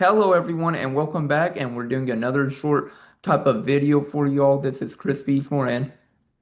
Hello everyone and welcome back, and we're doing another short type of video for y'all. This is Chris Beesmore,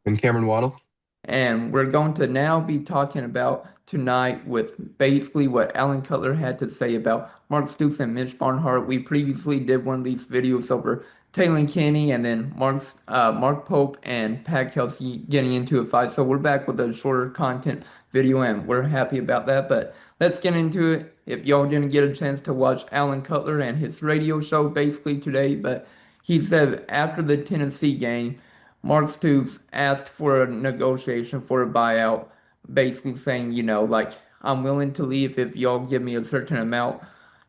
And Cameron Waddle. and we're going to now be talking about tonight with basically what Alan Cutler had to say about Mark Stoops and Mitch Barnhart. We previously did one of these videos over Taylor Kinney and then Mark Pope and Pat Kelsey getting into a fight. So we're back with a shorter content video and we're happy about that. But let's get into it. If y'all didn't get a chance to watch Alan Cutler and his radio show basically today, but he said after the Tennessee game, Mark Stoops asked for a negotiation for a buyout, basically saying, like, I'm willing to leave if y'all give me a certain amount,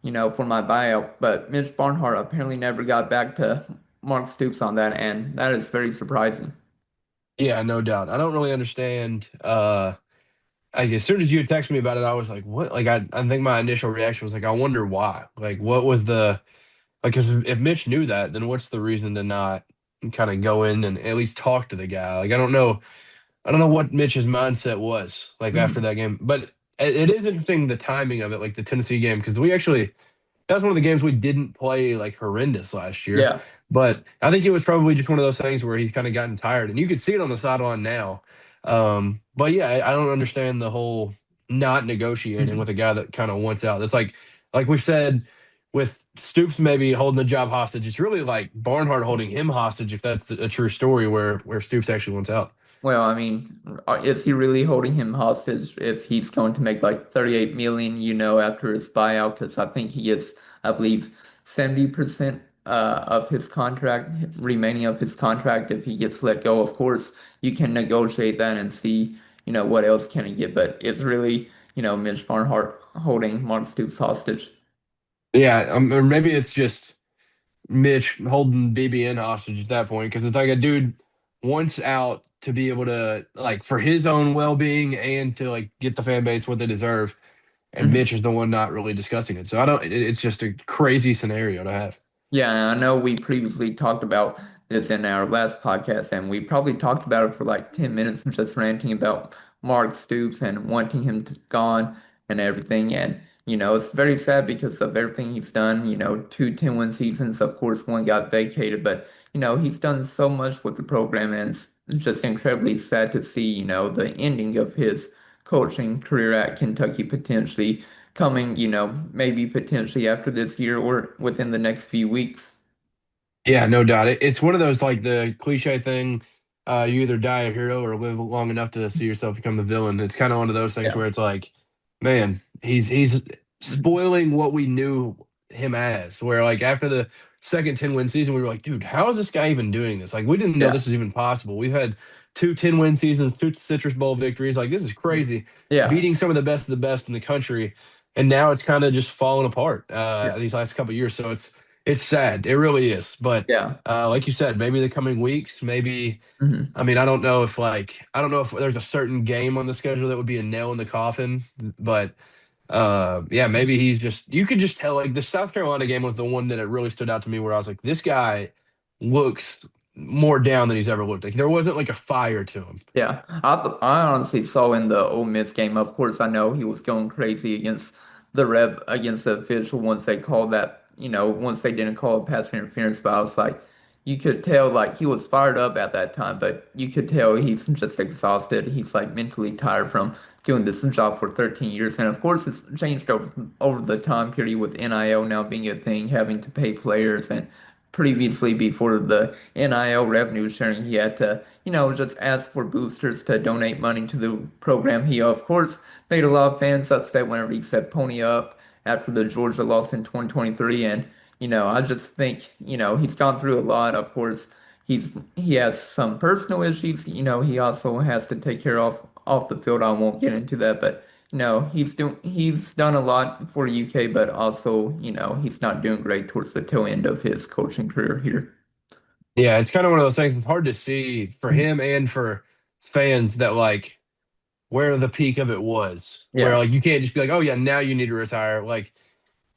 for my buyout. But Mitch Barnhart apparently never got back to Mark Stoops on that, and that is very surprising. Yeah, no doubt. I don't really understand. Like as soon as you had texted me about it, I was like, "What?" Like I think my initial reaction was like, "I wonder why." Like, what was the like? Because if Mitch knew that, then what's the reason to not kind of go in and at least talk to the guy? Like, I don't know. I don't know what Mitch's mindset was like after Mhm. that game, but it is interesting the timing of it, like the Tennessee game, because we actually that's one of the games we didn't play like horrendous last year. Yeah. But I think it was probably just one of those things where he's kind of gotten tired, and you could see it on the sideline now. But yeah, I don't understand the whole not negotiating Mhm. with a guy that kind of wants out. That's like we've said with Stoops maybe holding the job hostage. It's really like Barnhart holding him hostage if that's a true story where Stoops actually wants out. Well, I mean, is he really holding him hostage if he's going to make like 38 million, after his buyout? Because I think he gets, I believe, 70% of his contract, remaining of his contract if he gets let go. Of course, you can negotiate that and see, what else can he get. But it's really, Mitch Barnhart holding Mark Stoops hostage. Yeah, or maybe it's just Mitch holding BBN hostage at that point because it's like a dude wants out to be able to like for his own well-being and to like get the fan base what they deserve, and Mhm. Mitch is the one not really discussing it. So I don't. It's just a crazy scenario to have. Yeah, and I know we previously talked about this in our last podcast, and we probably talked about it for like 10 minutes, just ranting about Mark Stoops and wanting him to gone and everything. And, it's very sad because of everything he's done. Two 10-win seasons, of course, one got vacated, but, he's done so much with the program, and it's just incredibly sad to see, the ending of his coaching career at Kentucky potentially coming, maybe potentially after this year or within the next few weeks. Yeah, no doubt. It's one of those like the cliche thing. You either die a hero or live long enough to see yourself become the villain. It's kind of one of those things Yeah. where it's like, man, he's Mhm. spoiling what we knew him as. Where like after the second 10-win season, we were like, dude, how is this guy even doing this? Like we didn't know Yeah. this was even possible. We've had two 10-win seasons, two Citrus Bowl victories. Like this is Mhm. crazy, Yeah. beating some of the best in the country, and now it's kind of just fallen apart Yeah. these last couple of years. So it's sad. It really is. But Yeah. like you said, maybe the coming weeks, maybe. Mhm. I mean, I don't know if there's a certain game on the schedule that would be a nail in the coffin, but yeah, maybe he's just. You could just tell. Like the South Carolina game was the one that it really stood out to me, where I was like, this guy looks more down than he's ever looked. Like there wasn't like a fire to him. Yeah. I honestly saw in the Ole Miss game, of course, I know he was going crazy against against the official once they called that, once they didn't call it pass interference, but I was like, you could tell like he was fired up at that time, but you could tell he's just exhausted. He's like mentally tired from doing this job for 13 years. And of course, it's changed over the time period with NIL now being a thing, having to pay players. And previously, before the NIL revenue sharing, he had to, just ask for boosters to donate money to the program. He, of course, made a lot of fans upset whenever he said pony up after the Georgia loss in 2023. And, I just think, he's gone through a lot. Of course, he has some personal issues. He also has to take care of off the field. I won't get into that, but he's done a lot for UK, but also, he's not doing great towards the tail end of his coaching career here. Yeah, it's kind of one of those things. It's hard to see for him and for fans that like where the peak of it was. Where Yeah. like you can't just be like, oh yeah, now you need to retire. Like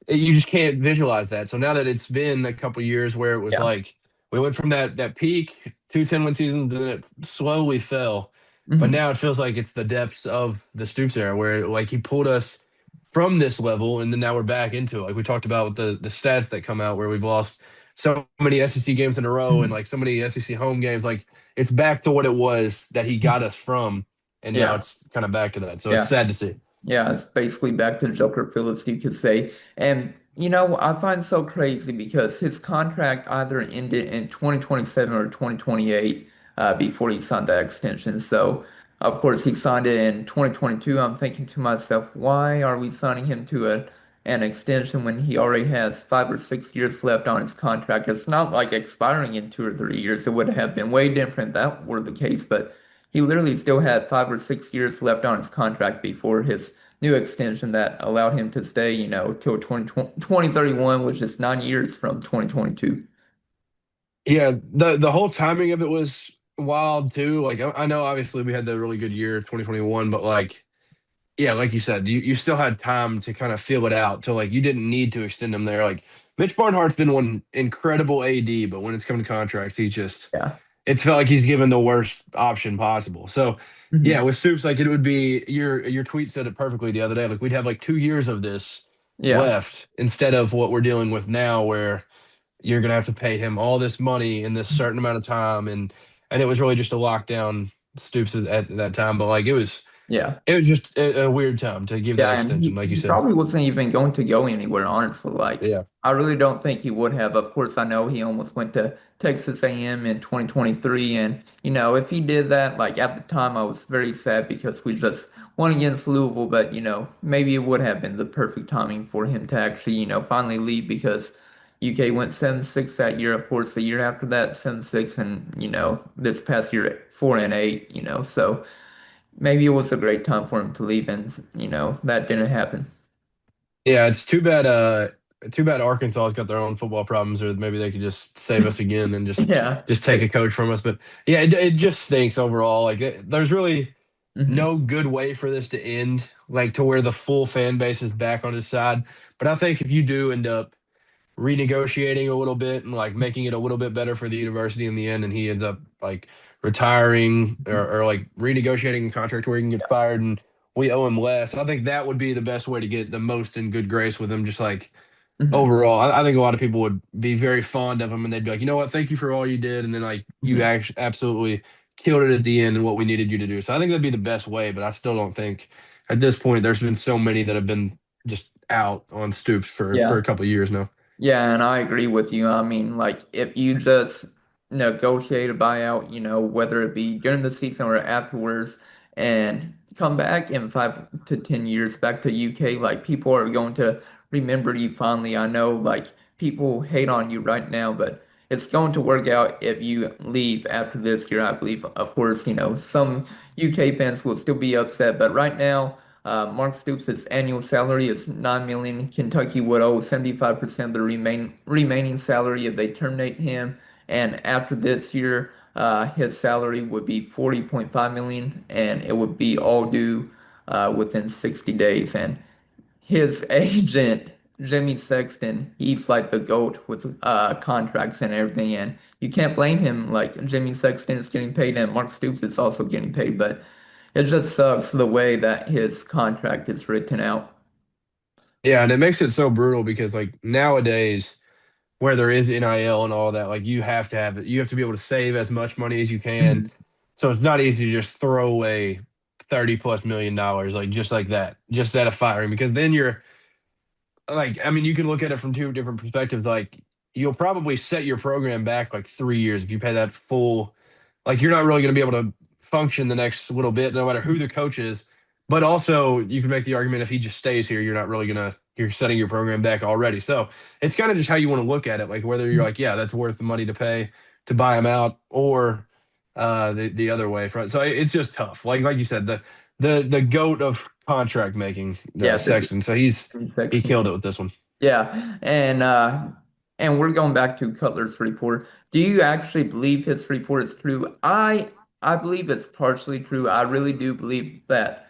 you just can't visualize that. So now that it's been a couple years where it was Yeah. like we went from that peak, two 10-win seasons, then it slowly fell. But Hmm. now it feels like it's the depths of the Stoops era where like he pulled us. from this level, and then now we're back into it. Like we talked about with the stats that come out where we've lost so many SEC games in a row and Mhm. like so many SEC home games. Like it's back to what it was that he got us from, and now Yeah, it's kind of back to that. So it's yeah. sad to see. Yeah, it's basically back to Joker Phillips, you could say. And, I find it so crazy because his contract either ended in 2027 or 2028 before he signed that extension. So, of course, he signed it in 2022. I'm thinking to myself, why are we signing him to an extension when he already has 5 or 6 years left on his contract? It's not like expiring in 2 or 3 years. It would have been way different if that were the case, but he literally still had 5 or 6 years left on his contract before his new extension that allowed him to stay, till 2031, which is 9 years from 2022. Yeah, the whole timing of it was wild too. Like I know obviously we had the really good year 2021, but like yeah, like you said, you still had time to kind of feel it out. So like you didn't need to extend him there. Like Mitch Barnhart's been one incredible AD, but when it's come to contracts, he just Yeah. it's felt like he's given the worst option possible. So yeah, Mhm. with Stoops, like it would be your tweet said it perfectly the other day. Like we'd have like 2 years of this Yeah. left instead of what we're dealing with now, where you're gonna have to pay him all this money in this certain amount of time, and it was really just a lockdown Stoops at that time. But like Yeah. it was just a weird time to give that Yeah, and extension, he, like you he said. probably wasn't even going to go anywhere, honestly. Like, Yeah. I really don't think he would have. Of course, I know he almost went to Texas A&M in 2023, and if he did that, like at the time, I was very sad because we just won against Louisville. But maybe it would have been the perfect timing for him to actually, finally leave because UK went 7-6 that year. Of course, the year after that, 7-6, and this past year 4-8. So. Maybe it was a great time for him to leave, and that didn't happen. Yeah, it's too bad Arkansas's got their own football problems, or maybe they could just save us again and just Yeah. just take a coach from us. But yeah, it just stinks overall. Like there's really Hmm. no good way for this to end, like to where the full fan base is back on his side. But I think if you do end up renegotiating a little bit and like making it a little bit better for the university in the end, and he ends up like retiring or like renegotiating a contract where he can get fired and we owe him less. I think that would be the best way to get the most in good grace with him. Just like Hmm. overall, I think a lot of people would be very fond of him and they'd be like, you know what, thank you for all you did, and then like you Hmm. actually absolutely killed it at the end and what we needed you to do. So I think that'd be the best way, but I still don't think at this point there's been so many that have been just out on Stoops for Yeah. a couple of years now. Yeah, and I agree with you. I mean, like, if you just negotiate a buyout, whether it be during the season or afterwards, and come back in 5 to 10 years back to UK, like, people are going to remember you fondly. I know, like, people hate on you right now, but it's going to work out if you leave after this year, I believe. Of course, some UK fans will still be upset, but right now, Mark Stoops' annual salary is 9 million. Kentucky would owe 75% of the remaining salary if they terminate him. And after this year, his salary would be 40.5 million, and it would be all due within 60 days. And his agent, Jimmy Sexton, he's like the GOAT with contracts and everything. And you can't blame him. Like Jimmy Sexton is getting paid, and Mark Stoops is also getting paid, but. It just sucks the way that his contract is written out. Yeah, and it makes it so brutal because like nowadays where there is NIL and all that, like you have to have it. You have to be able to save as much money as you can. Mhm. So it's not easy to just throw away 30 plus $1 million like just like that, just at a firing because then you're like, I mean, you can look at it from two different perspectives. Like you'll probably set your program back like 3 years if you pay that full. Like you're not really going to be able to function the next little bit, no matter who the coach is. But also, you can make the argument if he just stays here, you're not really gonna you're setting your program back already. So it's kind of just how you want to look at it. Like whether you're like, yeah, that's worth the money to pay to buy him out, or the other way. So it's just tough. Like you said, the goat of contract making, Yeah, Sexton. So he Sexton. killed it with this one. Yeah, and we're going back to Cutler's report. Do you actually believe his report is true? I believe it's partially true. I really do believe that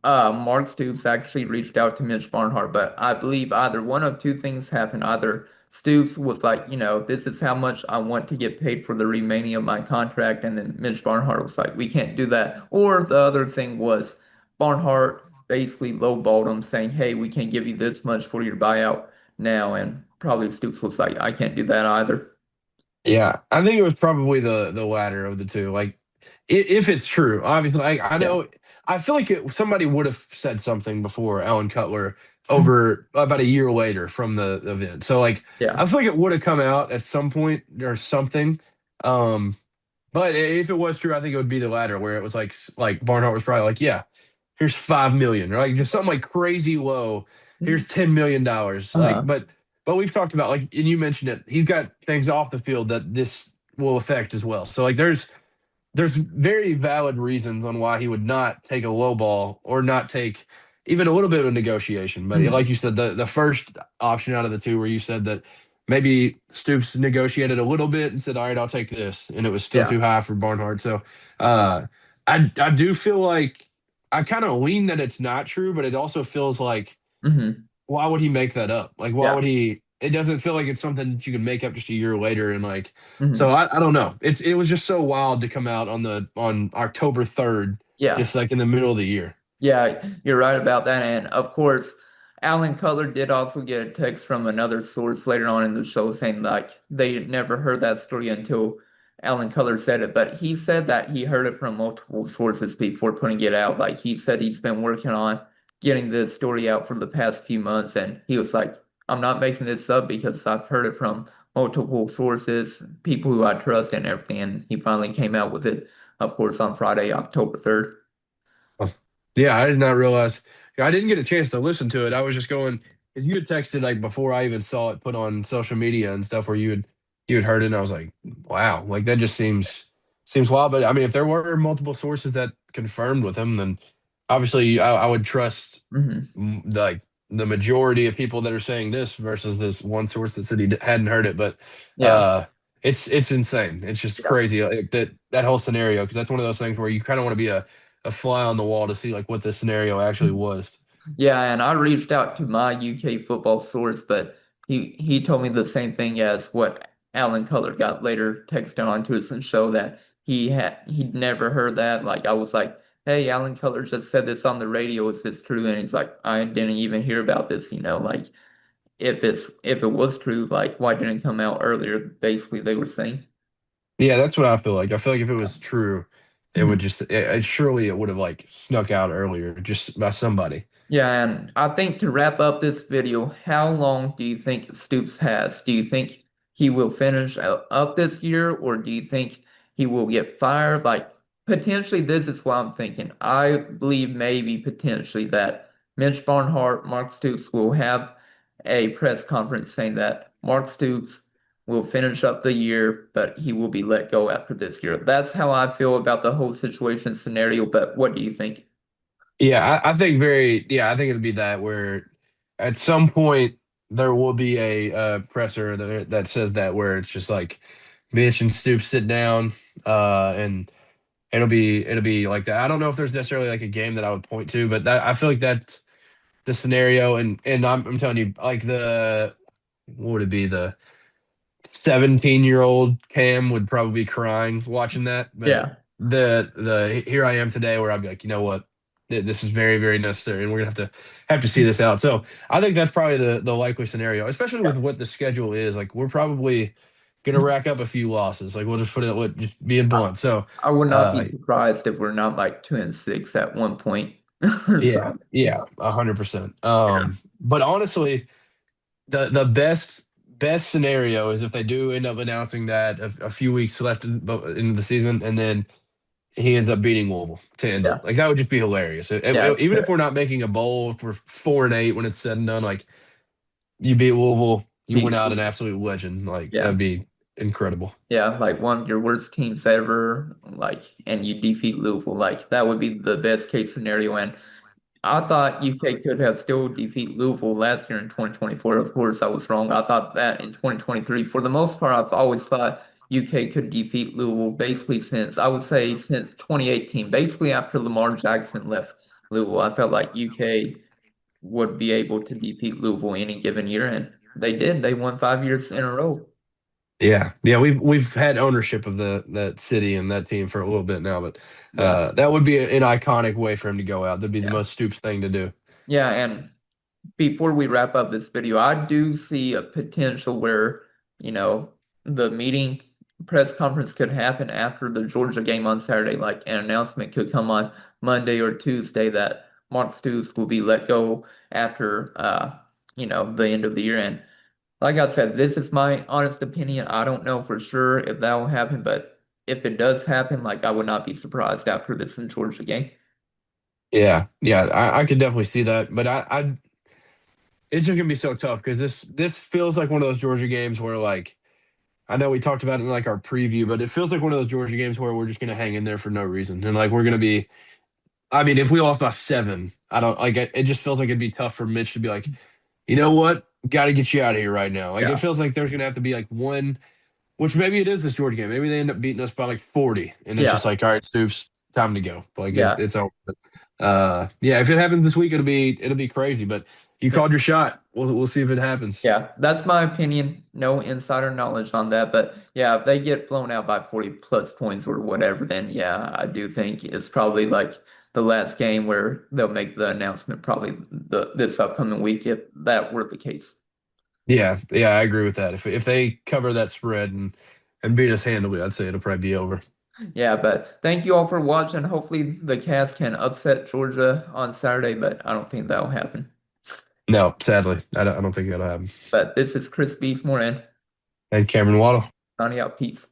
Mark Stoops actually reached out to Mitch Barnhart, but I believe either one of two things happened. Either Stoops was like, this is how much I want to get paid for the remaining of my contract, and then Mitch Barnhart was like, we can't do that. Or the other thing was Barnhart basically lowballed him, saying, "Hey, we can't give you this much for your buyout now," and probably Stoops was like, "I can't do that either." Yeah, I think it was probably the latter of the two. Like, if it's true, obviously, I Yeah, know. I feel like somebody would have said something before Alan Cutler over about a year later from the event. So, like, I yeah, feel like it would have come out at some point or something. Um, but if it was true, I think it would be the latter, where it was like Barnhart was probably like, yeah, here's 5 million, or like just something like crazy low. Here's $10 million. Like, uh-huh. but we've talked about, like, and you mentioned it. He's got things off the field that this will affect as well. So like, there's very valid reasons on why he would not take a low ball or not take even a little bit of negotiation. But Mhm. like you said, the first option out of the two, where you said that maybe Stoops negotiated a little bit and said, "All right, I'll take this," and it was still Yeah. too high for Barnhart. So uh, I do feel like I kind of lean that it's not true, but it also feels like, Hmm. why would he make that up? Like, why Yeah. would he? It doesn't feel like it's something that you can make up just a year later. And like, so Hmm. I don't know. It was just so wild to come out on October 3rd, Yeah. just like in the middle of the year. Yeah, you're right about that. And of course, Alan Cutler did also get a text from another source later on in the show saying like they never heard that story until Alan Cutler said it. But he said that he heard it from multiple sources before putting it out. Like he said he's been working on getting this story out for the past few months. And he was like, I'm not making this up because I've heard it from multiple sources, people who I trust and everything. And he finally came out with it, of course, on Friday, October 3rd. Yeah, I did not realize. I didn't get a chance to listen to it. I was just going because you had texted like before I even saw it put on social media and stuff where you had heard it, and I was like, wow, like that just seems wild. But I mean, if there were multiple sources that confirmed with him, then obviously I would trust Hmm. like the majority of people that are saying this versus this one source that said he hadn't heard it. But Yeah. uh, it's insane. It's just Yeah. crazy, like, that whole scenario, because that's one of those things where you kind of want to be a fly on the wall to see like what the scenario actually was. Yeah, and I reached out to my UK football source, but he told me the same thing as what Alan Cutler got later texted on to us and show that he'd never heard that. Like I was like, "Hey, Alan Cutler just said this on the radio. Is this true?" And he's like, "I didn't even hear about this. Like if it was true, like why didn't it come out earlier?" Basically, they were saying. Yeah, that's what I feel like. I feel like if it was true, it would Yeah. just surely it would have like snuck out earlier just by somebody. Yeah, and I think to wrap up this video, how long do you think Stoops has? Do you think he will finish up this year, or do you think he will get fired? Like, potentially, this is what I'm thinking. I believe maybe potentially that Mitch Barnhart, Mark Stoops will have a press conference saying that Mark Stoops will finish up the year, but he will be let go after this year. That's how I feel about the whole situation scenario, but what do you think? Yeah, I think it'd be that where at some point there will be a presser that says that, where it's just like Mitch and Stoops sit down, and it'll be like that. I don't know if there's necessarily like a game that I would point to, but I feel like that's the scenario. And I'm telling you, like, what would it be, the 17-year-old Cam would probably be crying watching that. But Yeah. the here I am today, where I'd be like, you know what, this is very, very necessary, and we're gonna have to see this out. So I think that's probably the likely scenario, especially with what the schedule is. Like, we're probably gonna rack up a few losses. Like, we'll just put it with just being I, blunt. So I would not uh be surprised if we're not like 2-6 at one point or yeah, something. yeah, 100%. Yeah. But honestly, the best scenario is if they do end up announcing that a few weeks left in the season, and then he ends up beating Louisville to end Yeah. it. Like, that would just be hilarious. Yeah. Even if we're not making a bowl, if we're 4-8 when it's said and done, like, you beat Louisville, you went Beat out an Louisville. absolute legend. Like, Yeah. that'd be incredible. Yeah. Like one of your worst teams ever, like, and you defeat Louisville. Like that would be the best case scenario. And I thought UK could have still defeat Louisville last year in 2024. Of course, I was wrong. I thought that in 2023. For the most part, I've always thought UK could defeat Louisville basically since, I would say, since 2018. Basically, after Lamar Jackson left Louisville, I felt like UK would be able to defeat Louisville any given year, and they did. They won 5 years in a row. Yeah, yeah, we've had ownership of the that city and that team for a little bit now, but Yeah, that would be an iconic way for him to go out. That'd be the yeah, most Stoops thing to do. yeah. And before we wrap up this video, I do see a potential where, you know, the meeting press conference could happen after the Georgia game on Saturday. Like an announcement could come on Monday or Tuesday that Mark Stoops will be let go after, the end of the year. And like I said, this is my honest opinion. I don't know for sure if that will happen, but if it does happen, like I would not be surprised after this in Georgia game. Yeah, yeah, I could definitely see that, but it's just gonna be so tough because this feels like one of those Georgia games where like I know we talked about it in like our preview, but it feels like one of those Georgia games where we're just gonna hang in there for no reason, and like we're gonna be. I mean, if we lost by 7, I don't like it. It just feels like it'd be tough for Mitch to be like, you know what, got to get you out of here right now. Like it Yeah. feels like there's gonna have to be like one, which maybe it is this Georgia game. Maybe they end up beating us by like 40, and it's just Yeah. like, all right, Stoops, time to go. Like Yeah. it's over. Yeah, if it happens this week, it'll be crazy. But you called your shot. We'll see if it happens. Yeah, that's my opinion. No insider knowledge on that, but yeah, if they get blown out by 40 plus points or whatever, then yeah, I do think it's probably like the last game where they'll make the announcement probably this upcoming week if that were the case. Yeah, yeah, I agree with that. If they cover that spread and beat us handily, I'd say it'll probably be over. Yeah, but thank you all for watching. Hopefully the Cavs can upset Georgia on Saturday, but I don't think that'll happen. No, sadly, I don't think that'll happen. But this is Chris Beesmore and And Cameron Waddle. signing out. Peace.